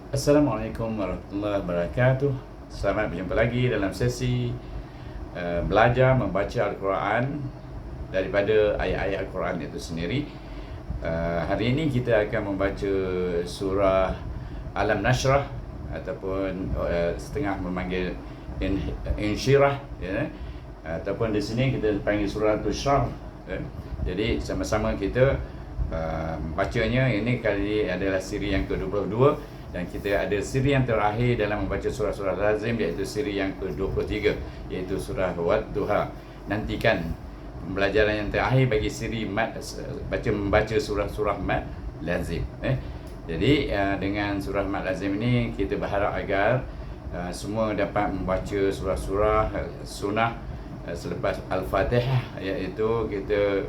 Assalamualaikum warahmatullahi wabarakatuh. Selamat berjumpa lagi dalam sesi belajar membaca Al-Quran daripada ayat-ayat Al-Quran itu sendiri. Hari ini kita akan membaca surah Alam Nashrah ataupun setengah memanggil Insyirah, ya. Ataupun di sini kita panggil surah Al-Syarh, ya. Jadi sama-sama kita bacanya. Ini kali adalah siri yang ke-22 dan kita ada siri yang terakhir dalam membaca surah-surah lazim, iaitu siri yang ke-23, iaitu surah Wad-Duha. Nantikan pembelajaran yang terakhir bagi siri membaca surah-surah mat lazim. Jadi dengan surah mat lazim ini kita berharap agar semua dapat membaca surah-surah sunnah selepas Al-Fatihah, iaitu kita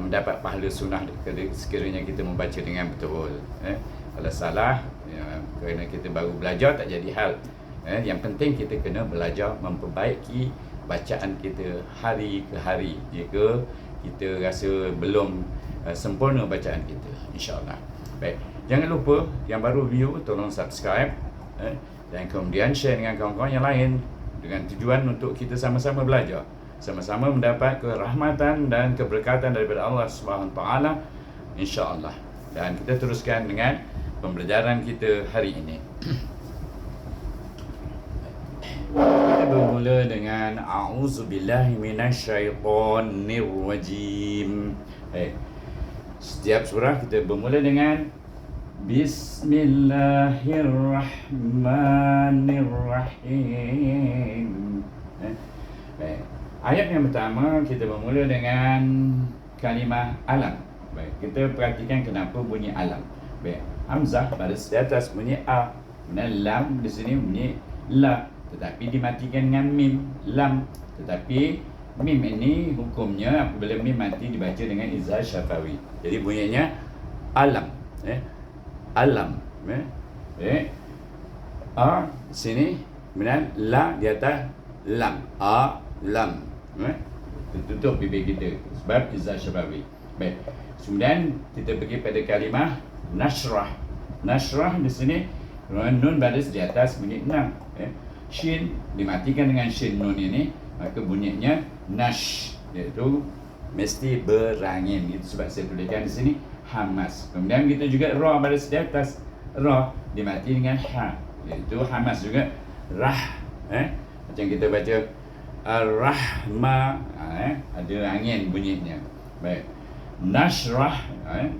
mendapat pahala sunnah sekiranya kita membaca dengan betul. Kalau salah, kerana kita baru belajar tak jadi hal. Yang penting kita kena belajar memperbaiki bacaan kita hari ke hari jika kita rasa belum sempurna bacaan kita, insya-Allah. Baik, jangan lupa yang baru view tolong subscribe, dan kemudian share dengan kawan-kawan yang lain dengan tujuan untuk kita sama-sama belajar, sama-sama mendapat kerahmatan dan keberkatan daripada Allah Subhanahu Taala, insya-Allah. Dan kita teruskan dengan pembelajaran kita hari ini. Kita bermula dengan A'udzubillahi minasyaitonirrajim. Setiap surah kita bermula dengan Bismillahirrahmanirrahim. Ayat yang pertama kita bermula dengan kalimah alam. Baik, kita perhatikan kenapa bunyi alam. Baik, hamzah baris di atas bunyi a, kemudian lam di sini bunyi la, tetapi dimatikan dengan mim, lam. Tetapi mim ini hukumnya apabila mim mati dibaca dengan izhar syafawi. Jadi bunyinya alam, alam. A sini, kemudian la di atas lam, a lam. Tutup bibir kita sebab izhar syafawi. Baik, kemudian kita pergi pada kalimah nashrah. Nashrah di sini nun baris di atas bunyi 6. Shin dimatikan dengan shin nun ini, maka bunyinya nash, iaitu mesti berangin. Itu sebab saya tuliskan di sini hamas. Kemudian kita juga ra baris di atas, ra dimati dengan ha, iaitu hamas juga rah. Macam kita baca ar-rahma, ada angin bunyinya. Baik, nashrah,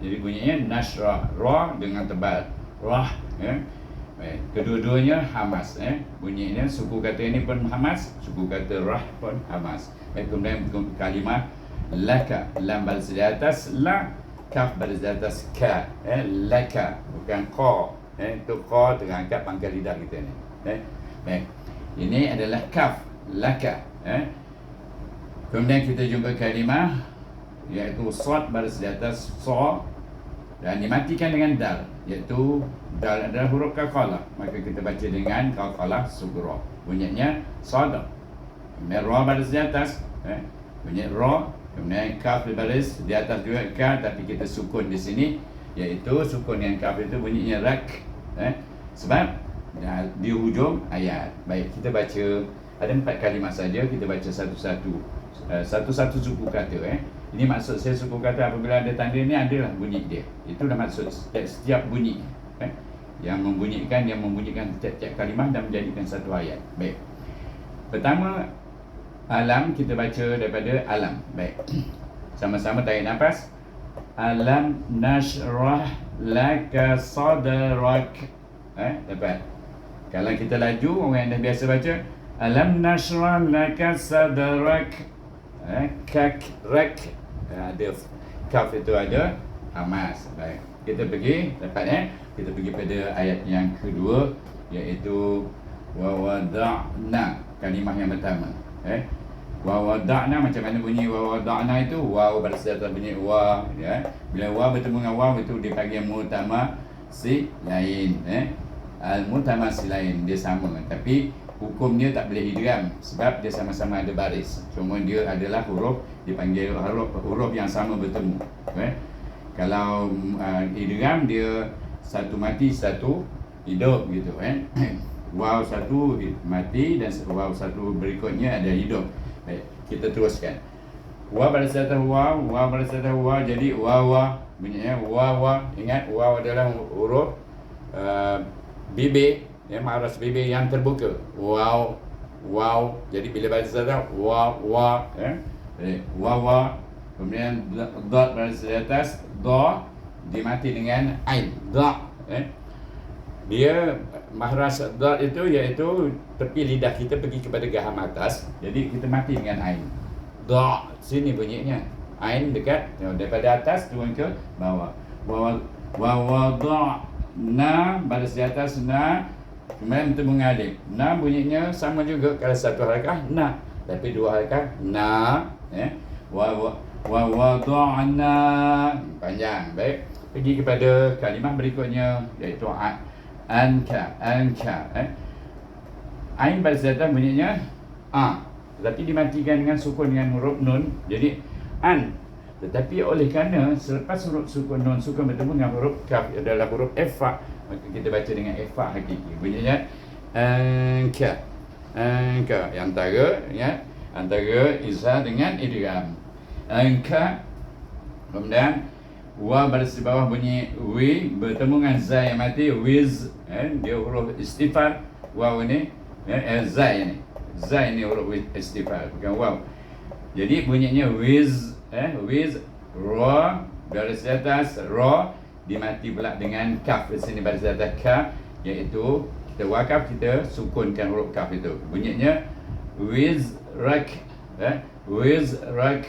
jadi bunyinya nashrah, ra dengan tebal, rah. Kedua-duanya hamas. Bunyinya suku kata ini pun hamas, suku kata rah pun hamas. Kemudian kalimah laka, lam baris di atas la, kaf baris di atas ka, laka bukan qa. Itu qa terangkat pangkal lidah kita ni. Baik, ini adalah kaf, laka. Kemudian kita jumpa kalimah iaitu sad baris di atas sa dan dimatikan dengan dal, iaitu dal adalah huruf qalqalah, maka kita baca dengan qalqalah sughra, bunyinya sad. Kemudian ra baris di atas, bunyi ra. Kemudian kaf baris di atas juga ka, tapi kita sukun di sini, iaitu sukun yang kaf itu bunyinya rak, sebab di hujung ayat. Baik, kita baca ada 4 kalimah saja, kita baca satu-satu suku kata. Ini maksud saya suku kata apabila ada tanda ni adalah bunyi dia. Itulah maksud setiap bunyi, yang membunyikan tiap-tiap kalimah dan menjadikan satu ayat. Baik, pertama alam, kita baca daripada alam. Baik, sama-sama tarik nafas. Alam nashrah laka sadrak. Dapat? Kalau kita laju, orang yang dah biasa baca alam nashrah laka sadrak, kak, rak, ada kaf itu ada hamas. Baik, kita pergi dapat, kita pergi pada ayat yang kedua, iaitu wa wada'na, kalimah yang pertama. Wa wada'na, macam mana bunyi wa wada'na itu? Waw baris di atas bunyi wa, bila wa bertemu dengan waw itu dipanggil mutamasilain. Al-mutamasilain dia sama, tapi hukumnya tak boleh idgham sebab dia sama-sama ada baris. Cuma dia adalah huruf, dipanggil huruf yang sama bertemu. Kalau idgham dia satu mati satu hidup gitu waw satu mati dan waw satu berikutnya ada hidup. Baik, kita teruskan. Waw pada atas waw, waw pada atas waw, jadi wawa bunyinya wawa. Ingat waw adalah huruf bibir, maras bibir yang terbuka. Waw, waw. Jadi bila pada atas waw, waw, wawa. Kemudian dot pada atas do dimati dengan ain. Dot, dia mahras dot itu iaitu tepi lidah kita pergi kepada gaham atas. Jadi kita mati dengan ain. Dot, sini bunyinya. Ain dekat daripada atas turun ke bawah. Wada'na baris di atas na, kemudian bertemu dengan alif. Na bunyinya sama juga kalau satu harakah na, tapi dua harakah na. Wada'na panjang. Baik, pergi kepada kalimah berikutnya iaitu anka. Ain baris di atas bunyinya a, tetapi dimatikan dengan sukun dengan huruf nun. Jadi an. Tetapi oleh kerana selepas huruf sukun nun sukun bertemu dengan huruf kaf adalah huruf ifa, maka kita baca dengan ifa hakiki. Bunyinya anka. Yang antara izhar dengan idgham. Anka. Kemudian wa baris di bawah bunyi wi bertemu dengan za yang mati wiz. Dia huruf istifham. Waw ini za ini. Za ini huruf istifham, bukan waw. Jadi bunyinya wiz, wiz, ra, baris di atas, ra, dimati pula dengan kaf. Di sini baris di atas kaf, iaitu kita wakaf, kita sukunkan huruf kaf itu. Bunyinya wiz, rak, wiz, rak.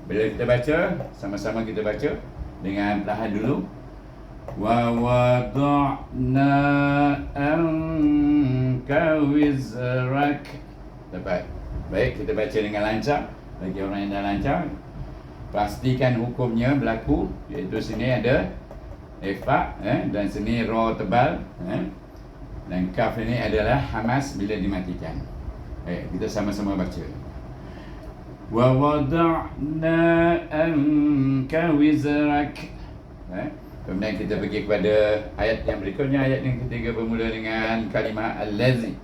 Bila kita baca, sama-sama kita baca dengan perlahan dulu. Wa wada'na anka wizrak. Dapat. Baik, kita baca dengan lancar. Bagi orang yang dah lancar, pastikan hukumnya berlaku, iaitu sini ada ifa, dan sini ra tebal, dan kaf ini adalah hamas bila dimatikan. Baik, kita sama-sama baca. Wa wada'na anka wizrak. Kemudian kita pergi kepada ayat yang berikutnya, ayat yang ketiga bermula dengan kalimah allazi.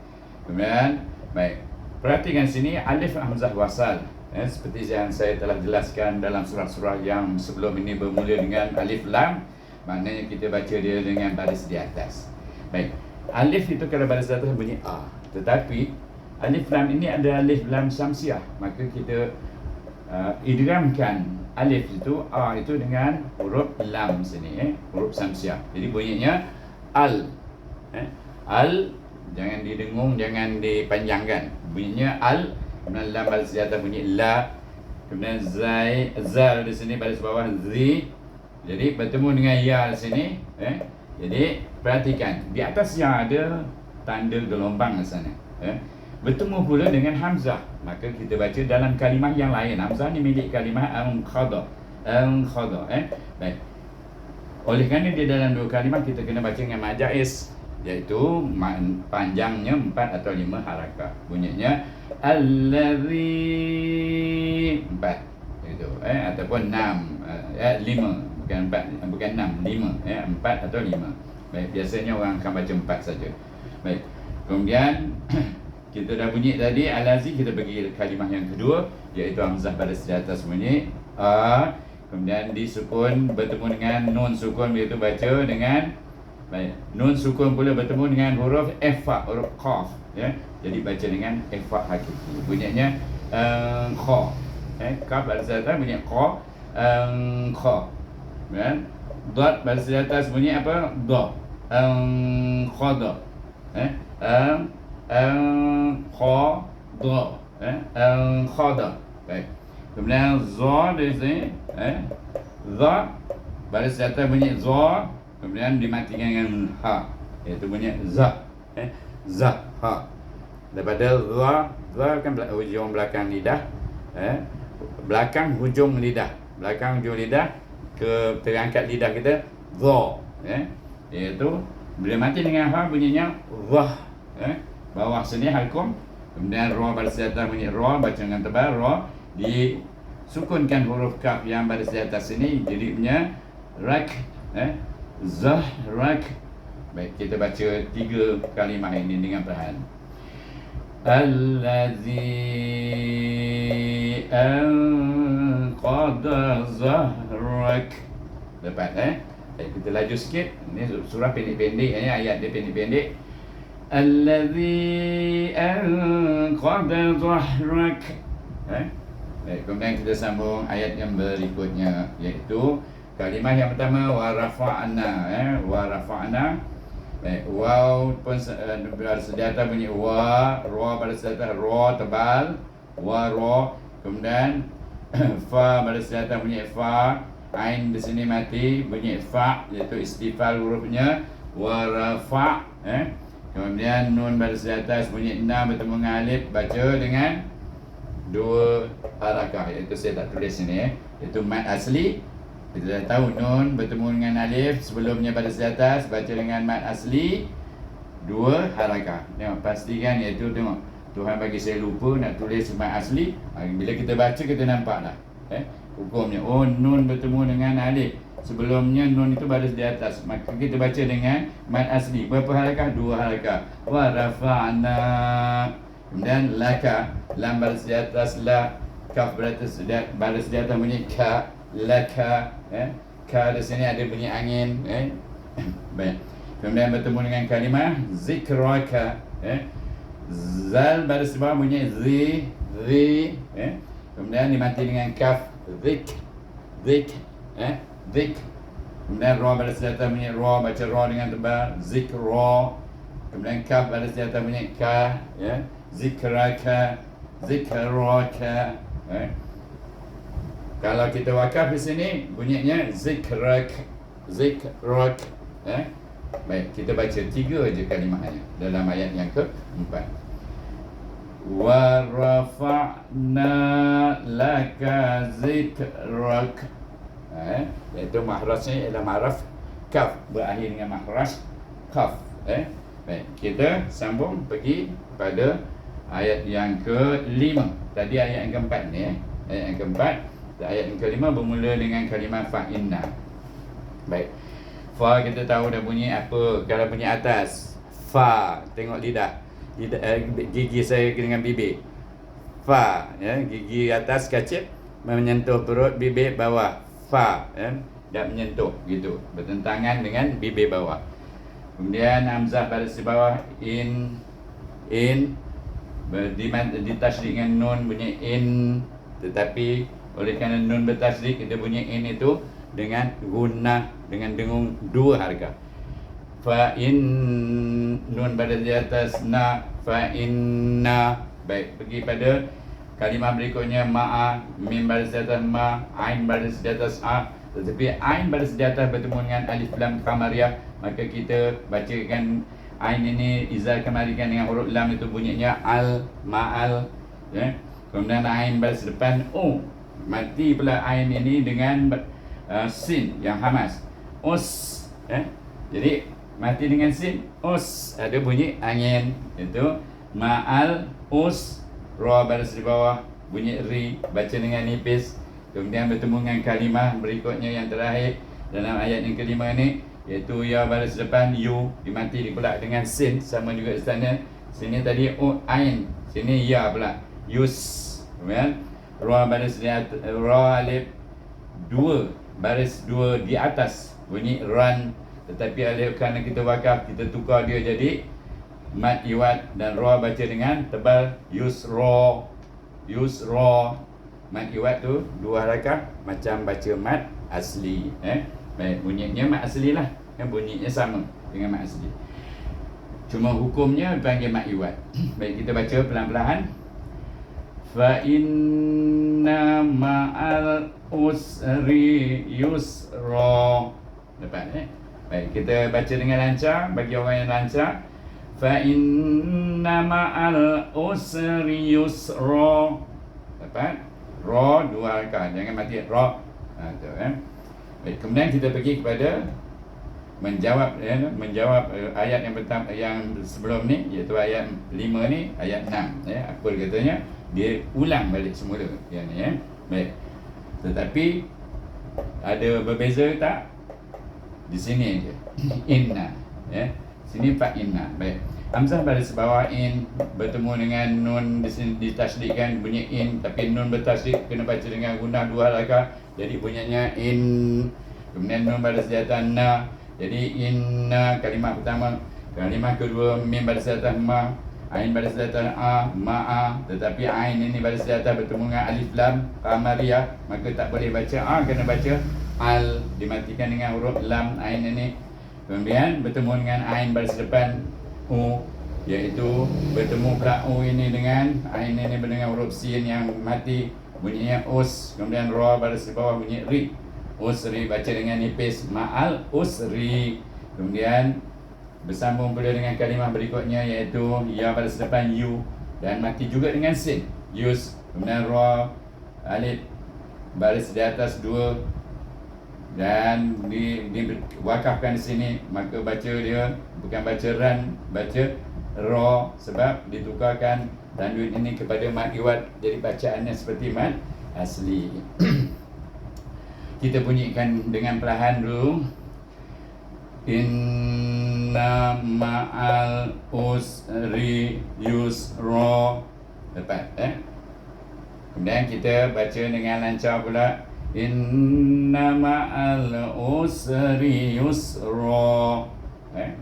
Kemudian, baik, perhatikan sini alif hamzah wasal. Seperti yang saya telah jelaskan dalam surah-surah yang sebelum ini bermula dengan alif lam, maknanya kita baca dia dengan baris di atas. Baik, alif itu kalau baris di atas bunyi a. Tetapi alif lam ini ada alif lam samsiah, maka kita idghamkan alif itu a itu dengan huruf lam sini, huruf samsiah. Jadi bunyinya al. Al, jangan didengung, jangan dipanjangkan. Bunyinya al. Kemudian lam baris di atas bunyi la. Kemudian zai, zal di sini baris bawah zi. Jadi bertemu dengan ya di sini. Jadi perhatikan di atas yang ada tanda gelombang di sana. Bertemu pula dengan hamzah, maka kita baca dalam kalimah yang lain. Hamzah ni milik kalimah anqadha. Baik. Oleh kerana dia dalam dua kalimah, kita kena baca dengan majaiz, iaitu panjangnya 4 atau 5 harakah. Bunyinya allazi 4 itu, ataupun 6, 5, bukan 4, bukan 6, 5, 4 atau 5. Baik, biasanya orang akan baca 4 saja. Baik. Kemudian kita dah bunyi tadi allazi, kita pergi kalimah yang kedua, iaitu hamzah baris di atas bunyi a, kemudian disukun bertemu dengan nun sukun, iaitu baca dengan baik, nun sukun pula bertemu dengan huruf ifa, huruf qaf, jadi baca dengan ifa hakiki. Bunyinya kha, kaf baris di atas bunyi qa, kha. Kemudian dot baris di atas bunyi apa? Da, khada, khada, khada. Baik. Kemudian za di sini, za baris di atas bunyi za, kemudian dimatikan dengan ha, iaitu bunyi za, za, ha. Daripada za kan hujung belakang lidah, belakang hujung lidah, belakang hujung lidah ke terangkat lidah kita za, iaitu bila mati dengan ha bunyinya zah, bawah sini halkum. Kemudian ra baris di atas bunyi ra, baca dengan tebal ra, disukunkan huruf kaf yang baris di atas sini, jadi punya rak, zah, rak, Baik, kita baca 3 kalimah ini dengan perlahan. Allazi anqadha zahrak. Dapat Baik, kita laju sikit. Ini surah pendek-pendek, ayat dia pendek-pendek. Allazi anqadha zahrak. Baik, kemudian kita sambung ayat yang berikutnya, iaitu kalimah yang pertama wa rafa'na. Baik, waw pun bersediata bunyi wa, ra bersediata ra tebal, wa ra. Kemudian fa bersediata bunyi fa, ain di sini mati bunyi fa, iaitu istifal hurufnya wa rafa'. Kemudian nun bersediata bunyi na bertemu dengan alif, baca dengan 2 harakah, iaitu saya tak tulis sini iaitu mad asli. Kita dah tahu nun bertemu dengan alif sebelumnya baris di atas, baca dengan mad asli 2 harakah. Tengok, pastikan, iaitu tengok Tuhan bagi saya lupa nak tulis mad asli. Bila kita baca kita nampak dah hukumnya. Oh, nun bertemu dengan alif sebelumnya nun itu baris di atas, maka kita baca dengan mad asli. Berapa harakah? 2 harakah. Wa rafa'na. Kemudian laka, lam baris di atas la, kaf baris di atas bunyi ka, laka. Ka di sini ada bunyi angin. Baik. Kemudian bertemu dengan kalimah zikraka. Zal baris di bawah bunyi zi. Kemudian dimati dengan kaf, zik. Kemudian ra baris di atas bunyi ra, baca ra dengan tebal, zikra. Kemudian kaf baris di atas bunyi ka, zikraka. Kalau kita wakaf di sini bunyinya zikrak. Baik, kita baca 3 aja kalimahnya dalam ayat yang ke-4. Wa rafa'na laka zikrak. Iaitu mahrasnya ialah mahraf kaf, berakhir dengan mahras kaf. Baik, kita sambung pergi pada ayat yang ke-5. Tadi ayat yang ke-4 ni ayat yang ke-4. Ayat yang ke-5 bermula dengan kalimah fa'inna. Baik, fa kita tahu dah bunyi apa. Kalau bunyi atas fa, tengok lidah gigi saya dengan bibir. Fa, gigi atas kacip menyentuh perut, bibir bawah. Fa, tak menyentuh gitu, bertentangan dengan bibir bawah. Kemudian hamzah baris di bawah in ditasydid dengan nun bunyi in, tetapi oleh kerana nun bertasydid kita bunyi in itu dengan gunnah, dengan dengung 2 harakah. Fa in, nun baris di atas na, fa inna. Baik, pergi pada kalimah berikutnya ma'a, mim baris di atas ma, ain baris di atas a. Tetapi ain baris di atas bertemu dengan alif lam qamariyah, maka kita bacakan ain ini izal kemarikan dengan huruf lam, itu bunyinya al, ma'al. Kemudian ain baris depan u, mati pula ain ini dengan sin yang hamas, us. Jadi mati dengan sin, us, ada bunyi angin, itu ma'al us. Ra baris di bawah bunyi ri, baca dengan nipis. Kemudian bertemu dengan kalimah berikutnya yang terakhir dalam ayat yang ke-5 ni, iaitu ya baris depan yu, dimati pula dengan sin, sama juga di sana. Sini tadi ain, sini ya pula, yus. Kemudian ra baris di atas, ra alif 2 baris 2 di atas bunyi ran, tetapi alif kerana kita wakaf kita tukar dia jadi mad iwad, dan ra baca dengan tebal yusra. Mad iwad tu 2 harakah macam baca mad asli. Baik, bunyinya mad asli lah, bunyinya sama dengan mad asli, cuma hukumnya dipanggil mad iwad. Baik, kita baca pelan-pelan. Fa inna ma'al usri yusra. Dapat Baik, kita baca dengan lancar bagi orang yang lancar. Fa inna ma'al usri yusra. Dapat? Ra 2 harakah, jangan mati ra. Tu Baik, kemudian kita pergi kepada menjawab ayat yang pertama, yang sebelum ni, iaitu ayat 5 ni, ayat 6. Apa dia katanya? Dia ulang balik semula yang ni. Baik. Tetapi ada berbeza tak? Di sini je. Inna. Sini fa inna. Baik. Hamzah baris bawah in bertemu dengan nun di sini ditasydidkan bunyi in, tapi nun bertasydid kena baca dengan guna dua harakah. Jadi bunyinya in. Kemudian nun baris di atas na. Jadi inna kalimah pertama. Kalimah kedua mim baris di atas ma. Ain baris di atas a, ma'a. Tetapi ain ini baris di atas bertemu dengan alif lam qamariyah, maka tak boleh baca a, kena baca al, dimatikan dengan huruf lam ain ini. Kemudian bertemu dengan ain baris depan u, iaitu bertemu pula u ini dengan ain ini dengan huruf sin yang mati, bunyinya us. Kemudian ra baris di bawah bunyi ri, usri, baca dengan nipis ma'al usri. Kemudian bersambung pula dengan kalimah berikutnya, iaitu ya baris depan yu dan mati juga dengan sin, yus. Kemudian ra alif baris di atas dua dan diwakafkan di sini, maka baca dia bukan baca ran, baca ra, sebab ditukarkan tanwin ini kepada mad iwad, jadi bacaannya seperti mad asli. Kita bunyikan dengan perlahan dulu. Inna ma'al usri yusra. Dapat Kemudian kita baca dengan lancar pula. Inna ma'al usri yusra.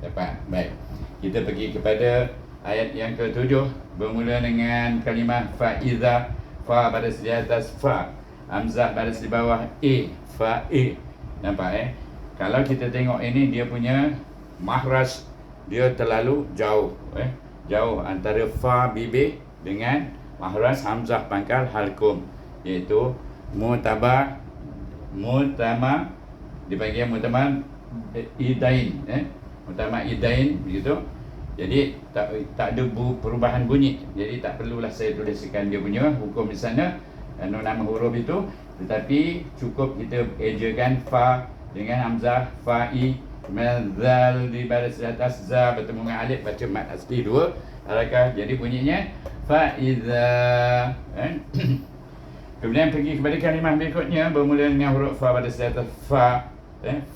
Dapat. Baik. Kita pergi kepada ayat yang ke-7, bermula dengan kalimah fa'iza. Fa baris di atas fa, hamzah baris di bawah e, fa'i. Nampak Kalau kita tengok ini, dia punya makhraj dia terlalu jauh, jauh antara fa bibir dengan makhraj hamzah pangkal halkum, iaitu mutama, dipanggil mutama idain, mutama idain begitu. Jadi tak ada perubahan bunyi, jadi tak perlulah saya tuliskan dia punya hukum di sana, nama huruf itu, tetapi cukup kita ejakan fa dengan hamzah fa'i, kemudian zal di baris di atas za bertemu dengan alif, baca mad asli dua harakah, jadi bunyinya fa'iza. Kemudian pergi kepada kalimah berikutnya, bermula dengan huruf fa baris di atas fa.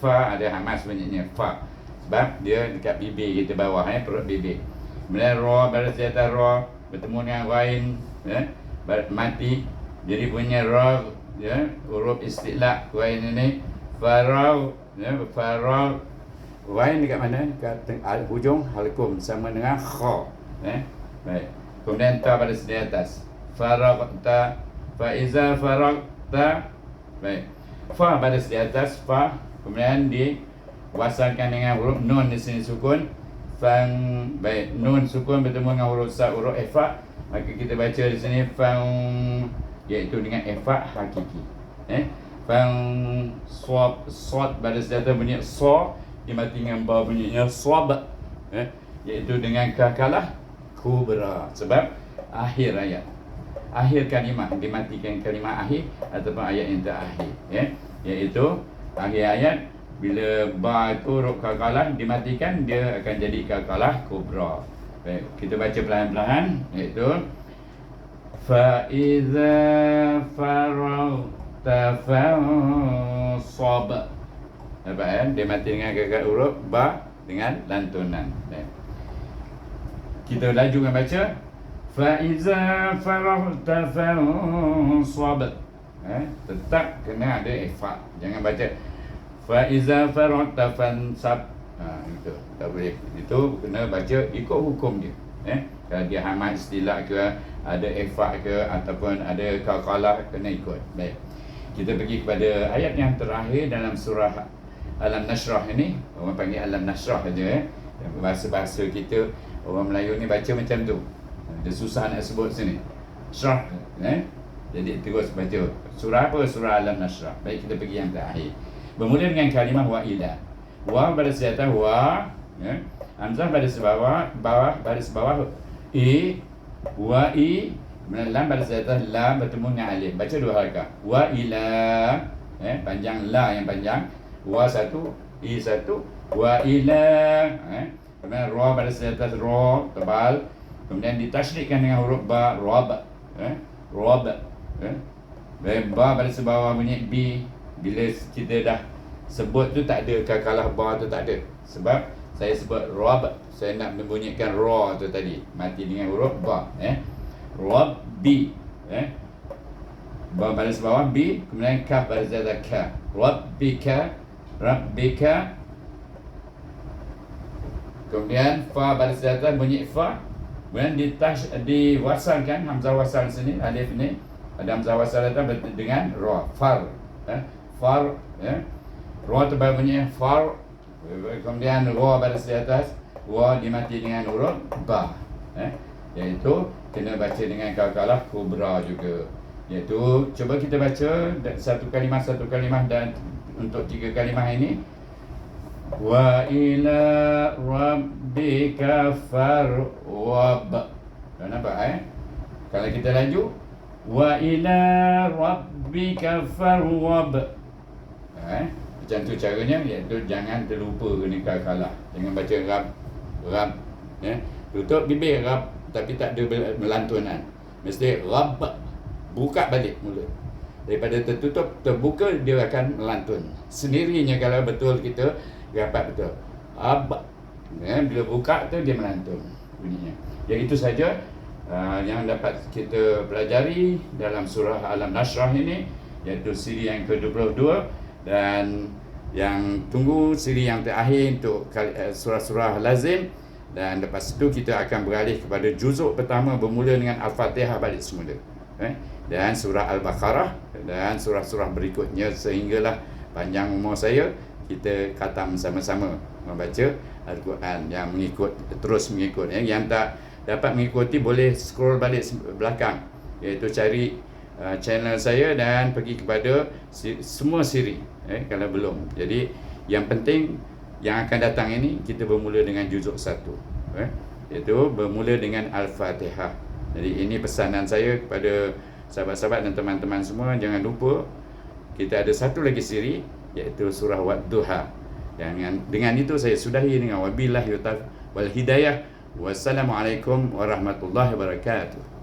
Fa ada hamas bunyinya fa, sebab dia dekat bibir kita bawah, perut bibir. Kemudian ra baris di atas ra bertemu dengan ghain, mati, jadi bunyinya ra, huruf istilah ghain ini. Farau, farau, wain dekat mana? Kat hujung halkum sama dengan kha. Baik. Kemudian ta pada di atas. Faragta, fa iza faragta. Baik. Fa pada di atas fa, kemudian diwasalkan dengan huruf nun di sini sukun. Fang, baik. Nun sukun bertemu dengan huruf sa, huruf ifa, maka kita baca di sini fang, iaitu dengan ifa hakiki. Fang swad baris di atas bunyi so, dimati dengan ba bunyinya swab, iaitu dengan kakalah kubra, sebab akhir ayat, akhir kalimah, dimatikan kalimah akhir ataupun ayat yang terakhir, iaitu akhir ayat. Bila ba itu huruf kakalah dimatikan, dia akan jadi kakalah kubra. Baik, kita baca perlahan-lahan, iaitu fa iza faragh tafansab. Nampak dia mati dengan gagal huruf ba dengan lantunan. Kita laju baca fa iza faraghta fansab. Tetap kena ada ifa, jangan baca fa iza faraghta fansab. Itu tak boleh, itu kena baca ikut hukum dia. Kalau dia hamad istilah ke, ada ifa ke, ataupun ada qalqalah, kena ikut. Baik. Kita pergi kepada ayat yang terakhir dalam surah Alam Nashrah ini. Orang panggil Alam Nashrah saja. Bahasa-bahasa kita, orang Melayu ni baca macam tu. Dia susah nak sebut sini. Shrah. Jadi terus baca. Surah apa? Surah Alam Nashrah. Baik, kita pergi yang terakhir. Bermula dengan kalimah wa ila. Wa baris di atas wa. Hamzah baris bawah, baris bawah. Wa lam baris di atas la bertemu dengan alif, baca dua harakah. Wa ila, panjang la yang panjang, wa satu, i satu, wa ila. Kemudian ra baris di atas ra tebal, kemudian ditasydidkan dengan huruf ba, rab, rab. Ba baris bawah bunyi b. Bila kita dah sebut tu tak ada kakalah ba tu, tak ada, sebab saya sebut Rabb, saya nak membunyikan ra tu tadi, mati dengan huruf ba. Rabbi, ba baris bawah bi, kemudian kaf baris atas ka. Rabbika, Rabbika. Kemudian fa baris atas bunyi fa. Kemudian diwasalkan hamzah wasal sini, alif ni ada hamzah wasal datang dengan ra, far. Far, ra tebal bunyi far. Kemudian ra baris di atas, ra dimati dengan huruf ba. Iaitu kena baca dengan qalqalah kubra juga. Iaitu cuba kita baca satu kalimah dan untuk 3 kalimah ini. Wa ila rabbika farwab. Dah nampak Kalau kita laju, wa ila rabbika farwab. Macam tu caranya, iaitu jangan terlupa kena qalqalah. Jangan baca rab. Tutup bibir rab, tapi tak ada melantunan. Mesti rab, buka balik mulut. Daripada tertutup, terbuka, dia akan melantun sendirinya kalau betul kita rapat betul. Bila buka tu dia melantun bunyinya. Jadi itu saja yang dapat kita pelajari dalam surah Al-Nashrah ini, iaitu siri yang ke-22, dan yang tunggu siri yang terakhir untuk surah-surah lazim. Dan lepas itu kita akan beralih kepada juzuk pertama bermula dengan Al-Fatihah balik semula, dan surah Al-Baqarah dan surah-surah berikutnya, sehinggalah panjang umur saya kita khatam sama-sama membaca Al-Quran, yang terus mengikut. Yang tak dapat mengikuti boleh scroll balik belakang, iaitu cari channel saya dan pergi kepada semua siri kalau belum. Jadi yang penting yang akan datang ini kita bermula dengan juzuk 1, iaitu bermula dengan Al-Fatihah. Jadi ini pesanan saya kepada sahabat-sahabat dan teman-teman semua, jangan lupa kita ada satu lagi siri, iaitu surah Wadduha. Dan dengan itu saya sudahi dengan wabillahi wal hidayah. Wassalamualaikum warahmatullahi wabarakatuh.